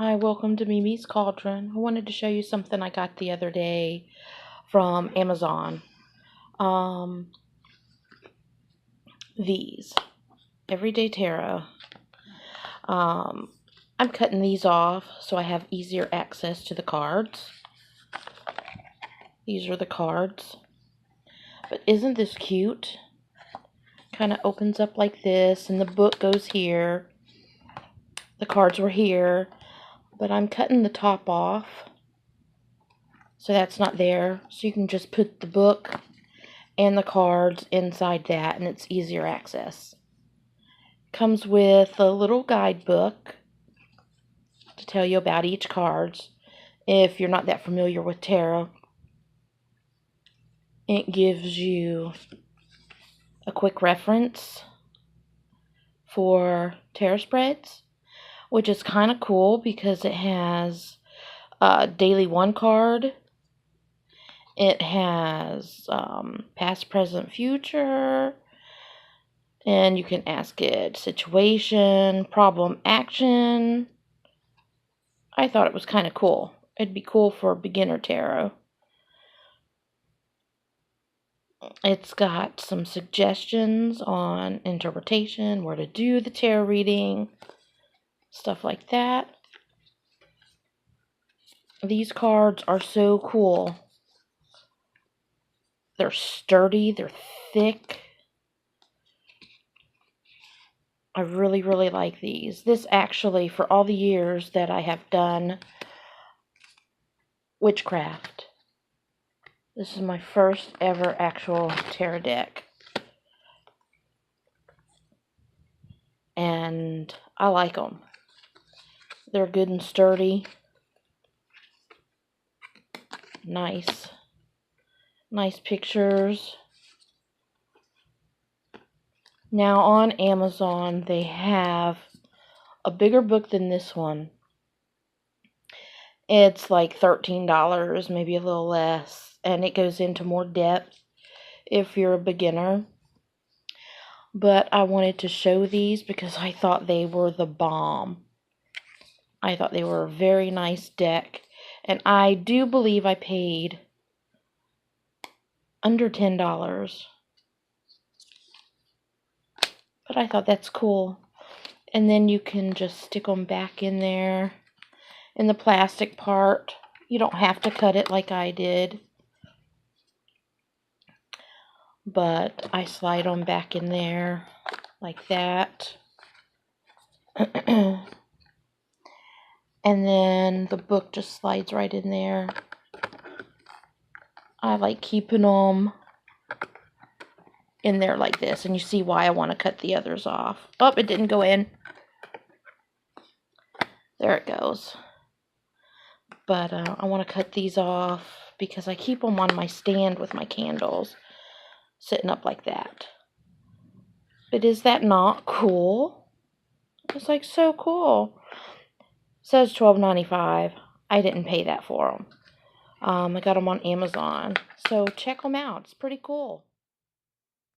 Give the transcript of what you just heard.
Hi, welcome to Mimi's Cauldron. I wanted to show you something I got the other day from Amazon. These Everyday Tarot. I'm cutting these off so I have easier access to the cards. These are the cards. But isn't this cute? Kind of opens up like this, and the book goes here. The cards were here, but I'm cutting the top off, so that's not there. So you can just put the book and the cards inside that, and it's easier access. Comes with a little guidebook to tell you about each card if you're not that familiar with tarot. It gives you a quick reference for tarot spreads, which is kind of cool because it has a daily one card. It has past, present, future, and you can ask it situation, problem, action. I thought it was kind of cool. It'd be cool for beginner tarot. It's got some suggestions on interpretation, where to do the tarot reading, stuff like that. These cards are so cool. They're sturdy, they're thick. I really, really like these. This actually, for all the years that I have done witchcraft, this is my first ever actual tarot deck. And I like them. They're good and sturdy. Nice. Nice pictures. Now on Amazon, they have a bigger book than this one. It's like $13, maybe a little less, and it goes into more depth if you're a beginner. But I wanted to show these because I thought they were the bomb. I thought they were a very nice deck, and I do believe I paid under $10. But I thought that's cool. And then you can just stick them back in there in the plastic part. You don't have to cut it like I did, but I slide them back in there like that. And then the book just slides right in there. I like keeping them in there like this, and you see why I want to cut the others off. Oh, it didn't go in. There it goes. But I want to cut these off because I keep them on my stand with my candles, sitting up like that. But is that not cool? It's like so cool. It says $12.95. I didn't pay that for them. I got them on Amazon. So check them out. It's pretty cool.